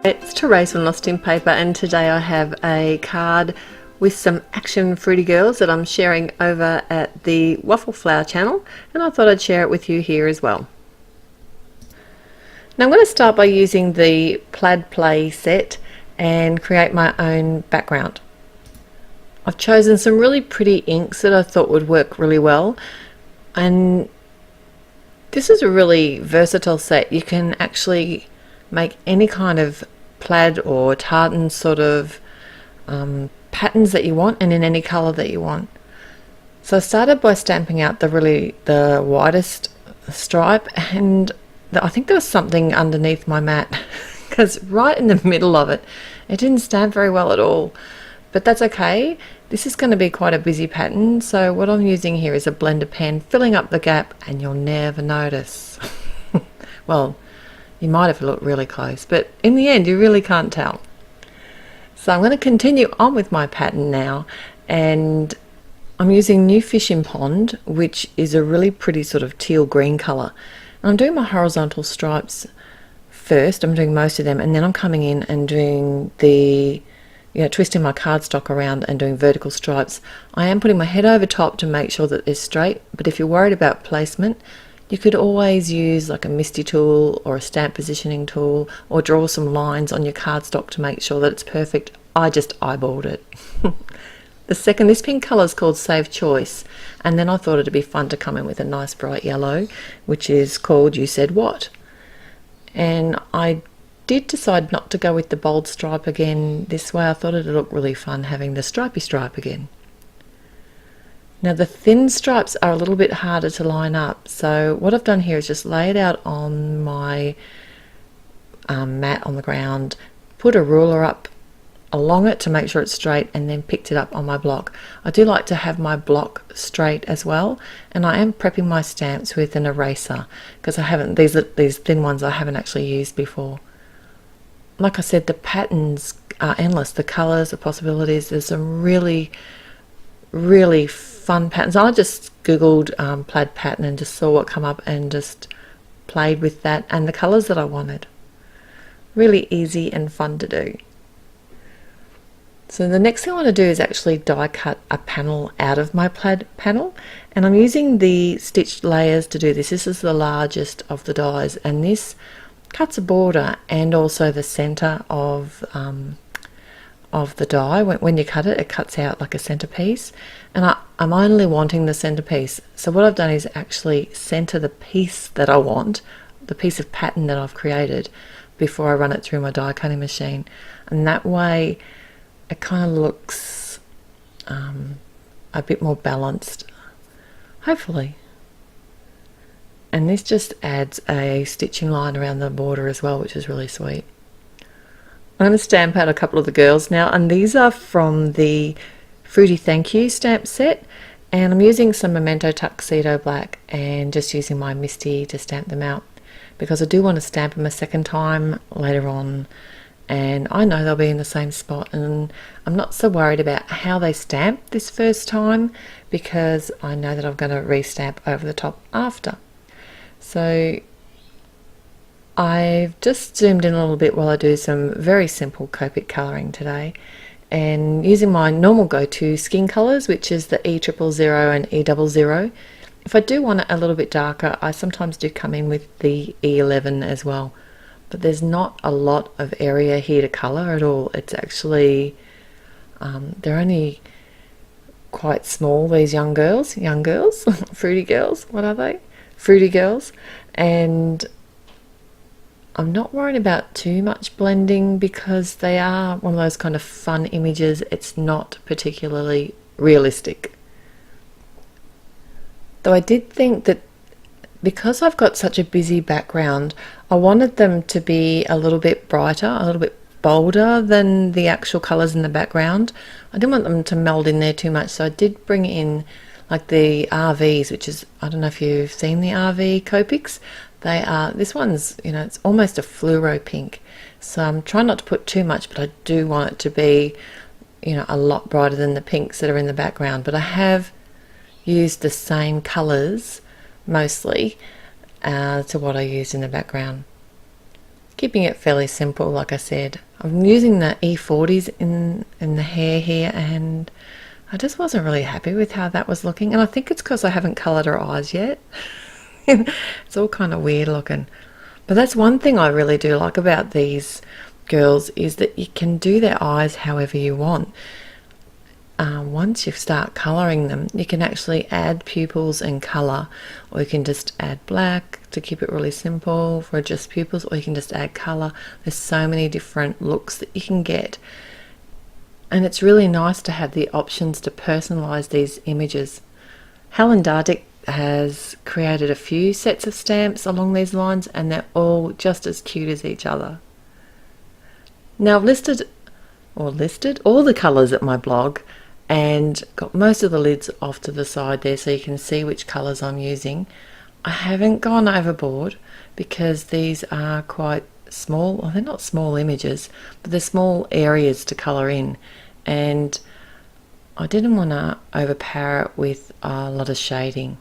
It's Therese from Lostinpaper, and today I have a card with some action fruity girls that I'm sharing over at the Waffle Flower channel, and I thought I'd share it with you here as well. Now I'm going to start by using the Plaid Play set and create my own background. I've chosen some really pretty inks that I thought would work really well, and this is a really versatile set. You can actually make any kind of plaid or tartan sort of patterns that you want, and in any color that you want. So I started by stamping out the widest stripe, and I think there was something underneath my mat because right in the middle of it, it didn't stamp very well at all. But that's okay. This is going to be quite a busy pattern, so what I'm using here is a blender pen, filling up the gap, and you'll never notice. Well, you might have looked really close, but in the end you really can't tell. So I'm going to continue on with my pattern now, and I'm using New Fishing Pond, which is a really pretty sort of teal green color. And I'm doing my horizontal stripes first. I'm doing most of them, and then I'm coming in and doing the twisting my cardstock around and doing vertical stripes. I am putting my head over top to make sure that they're straight, but if you're worried about placement, you could always use like a MISTI tool or a stamp positioning tool, or draw some lines on your cardstock to make sure that it's perfect. I just eyeballed it. This pink colour is called Save Choice, and then I thought it'd be fun to come in with a nice bright yellow, which is called You Said What. And I did decide not to go with the bold stripe again this way. I thought it'd look really fun having the stripy stripe again. Now the thin stripes are a little bit harder to line up, so what I've done here is just lay it out on my mat on the ground, put a ruler up along it to make sure it's straight, and then picked it up on my block. I do like to have my block straight as well, and I am prepping my stamps with an eraser because these thin ones I haven't actually used before. Like I said, the patterns are endless, the colors, the possibilities. There's some really fun patterns. I just googled plaid pattern and just saw what come up and just played with that and the colors that I wanted. Really easy and fun to do. So the next thing I want to do is actually die cut a panel out of my plaid panel, and I'm using the stitched layers to do this. This is the largest of the dies, and this cuts a border and also the center of the die. When you cut it, it cuts out like a centerpiece, and I'm only wanting the centerpiece. So what I've done is actually center the piece that I want, the piece of pattern that I've created, before I run it through my die cutting machine, and that way it kind of looks a bit more balanced, hopefully. And this just adds a stitching line around the border as well, which is really sweet. I'm going to stamp out a couple of the girls now, and these are from the Fruity Thank You stamp set, and I'm using some Memento Tuxedo Black and just using my MISTI to stamp them out because I do want to stamp them a second time later on, and I know they'll be in the same spot, and I'm not so worried about how they stamp this first time because I know that I'm going to re-stamp over the top after. So I've just zoomed in a little bit while I do some very simple Copic colouring today, and using my normal go-to skin colours, which is the E000 and E00. If I do want it a little bit darker, I sometimes do come in with the E11 as well. But there's not a lot of area here to colour at all. It's actually, they're only quite small, these young girls, fruity girls, what are they? Fruity girls. And I'm not worried about too much blending because they are one of those kind of fun images. It's not particularly realistic. Though I did think that because I've got such a busy background, I wanted them to be a little bit brighter, a little bit bolder than the actual colours in the background. I didn't want them to meld in there too much, so I did bring in like the RVs, which is, I don't know if you've seen the RV Copics. They are, this one's, it's almost a fluoro pink. So I'm trying not to put too much, but I do want it to be, a lot brighter than the pinks that are in the background. But I have used the same colours mostly to what I used in the background. Keeping it fairly simple, like I said. I'm using the E40s in the hair here, and I just wasn't really happy with how that was looking. And I think it's because I haven't coloured her eyes yet. It's all kind of weird looking. But that's one thing I really do like about these girls, is that you can do their eyes however you want. Once you start colouring them, you can actually add pupils and colour, or you can just add black to keep it really simple for just pupils, or you can just add colour. There's so many different looks that you can get, and it's really nice to have the options to personalise these images. Helen Dardick has created a few sets of stamps along these lines, and they're all just as cute as each other. Now I've listed all the colours at my blog, and got most of the lids off to the side there so you can see which colours I'm using. I haven't gone overboard because these are quite small. Well, they're not small images, but they're small areas to colour in, and I didn't want to overpower it with a lot of shading.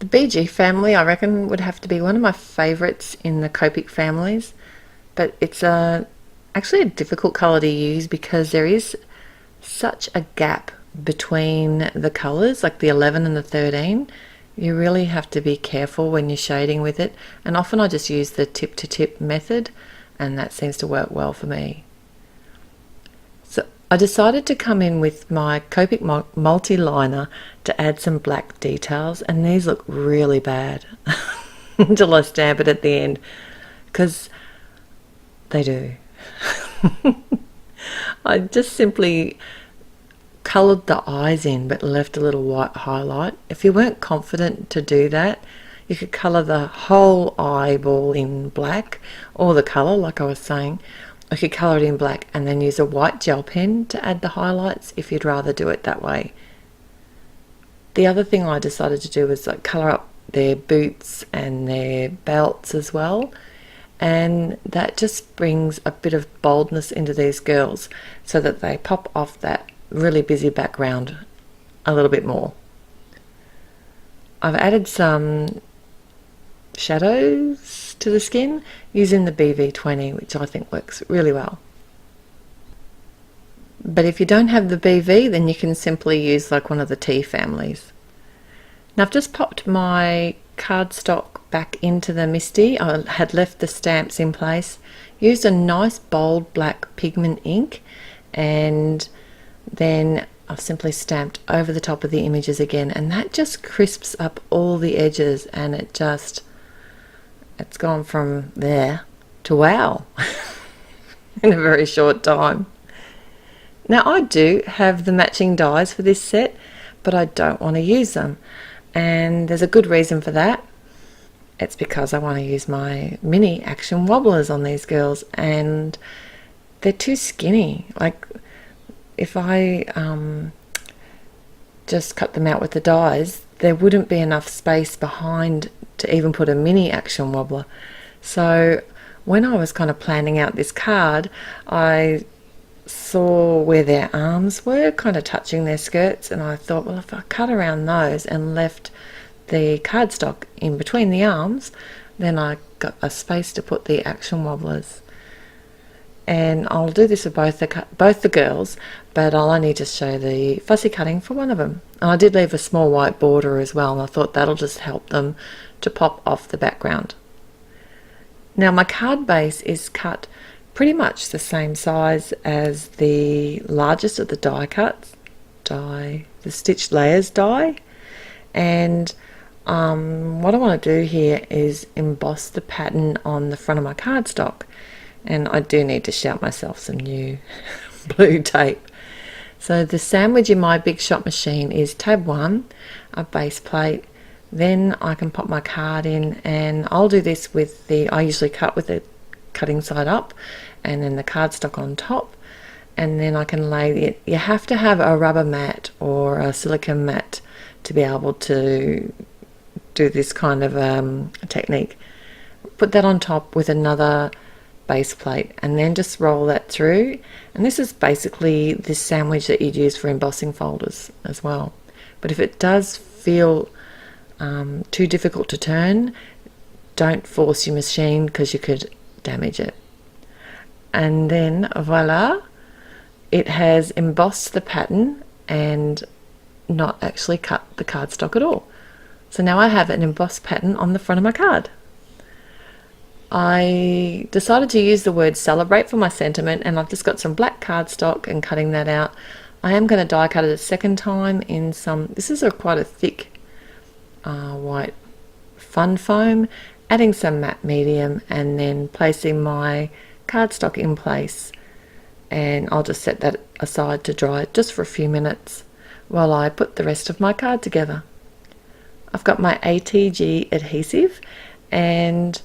The BG family, I reckon, would have to be one of my favourites in the Copic families, but it's actually a difficult colour to use because there is such a gap between the colours, like the 11 and the 13. You really have to be careful when you're shading with it, and often I just use the tip to tip method, and that seems to work well for me. So I decided to come in with my Copic multi-liner to add some black details, and these look really bad until I stamp it at the end, because they do. I just simply coloured the eyes in but left a little white highlight. If you weren't confident to do that, you could colour the whole eyeball in black, or the colour like I was saying. I could colour it in black and then use a white gel pen to add the highlights if you'd rather do it that way. The other thing I decided to do was colour up their boots and their belts as well, and that just brings a bit of boldness into these girls so that they pop off that really busy background a little bit more. I've added some shadows to the skin using the BV20, which I think works really well. But if you don't have the BV, then you can simply use like one of the T families. Now I've just popped my cardstock back into the MISTI. I had left the stamps in place, used a nice bold black pigment ink, and then I've simply stamped over the top of the images again, and that just crisps up all the edges, and it's gone from there to wow in a very short time. Now I do have the matching dies for this set, but I don't want to use them, and there's a good reason for that. It's because I want to use my mini action wobblers on these girls, and they're too skinny. Like if I just cut them out with the dies, there wouldn't be enough space behind to even put a mini action wobbler. So when I was kind of planning out this card, I saw where their arms were kind of touching their skirts, and I thought, well, if I cut around those and left the cardstock in between the arms, then I got a space to put the action wobblers. And I'll do this for both the girls, but I'll only just show the fussy cutting for one of them. And I did leave a small white border as well, and I thought that'll just help them to pop off the background. Now my card base is cut pretty much the same size as the largest of the die cuts, the stitched layers die, and what I want to do here is emboss the pattern on the front of my cardstock, and I do need to shout myself some new blue tape. So the sandwich in my Big Shot machine is tab 1, a base plate, then I can pop my card in, and I'll do this with I usually cut with the cutting side up and then the cardstock on top, and then I can lay it. You have to have a rubber mat or a silicone mat to be able to do this kind of technique. Put that on top with another base plate and then just roll that through, and this is basically this sandwich that you'd use for embossing folders as well. But if it does feel too difficult to turn, don't force your machine because you could damage it. And then voila, it has embossed the pattern and not actually cut the cardstock at all. So now I have an embossed pattern on the front of my card. I decided to use the word celebrate for my sentiment, and I've just got some black cardstock and cutting that out. I am going to die cut it a second time in some, this is quite a thick white fun foam, adding some matte medium and then placing my cardstock in place, and I'll just set that aside to dry just for a few minutes while I put the rest of my card together. I've got my ATG adhesive and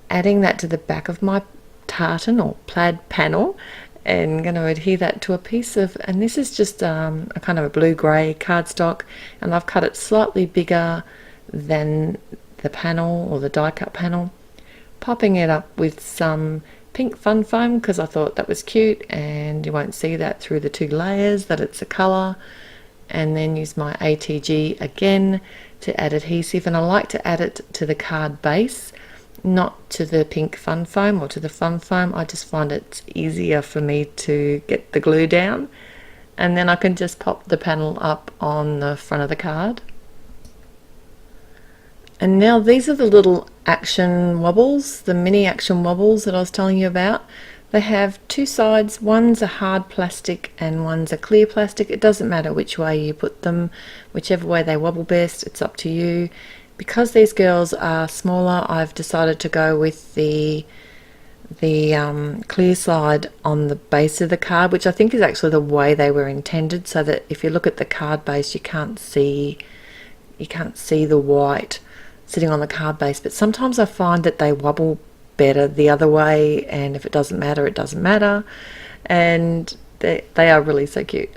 adding that to the back of my tartan or plaid panel, and going to adhere that to a piece of, and this is just a kind of a blue-grey cardstock, and I've cut it slightly bigger than the panel or the die cut panel, popping it up with some pink fun foam because I thought that was cute, and you won't see that through the 2 layers that it's a colour, and then use my ATG again to add adhesive, and I like to add it to the card base, not to the pink fun foam or to the fun foam. I just find it's easier for me to get the glue down, and then I can just pop the panel up on the front of the card. And now these are the little action wobbles, the mini action wobbles that I was telling you about. They have 2 sides, one's a hard plastic and one's a clear plastic. It doesn't matter which way you put them, whichever way they wobble best, it's up to you. Because these girls are smaller, I've decided to go with the clear side on the base of the card, which I think is actually the way they were intended, so that if you look at the card base you can't see the white sitting on the card base. But sometimes I find that they wobble better the other way, and if it doesn't matter, it doesn't matter, and they are really so cute.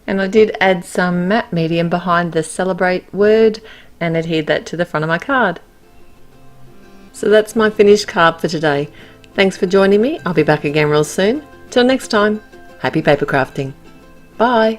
And I did add some matte medium behind the celebrate word and adhered that to the front of my card. So that's my finished card for today. Thanks for joining me. I'll be back again real soon. Till next time, happy paper crafting. Bye.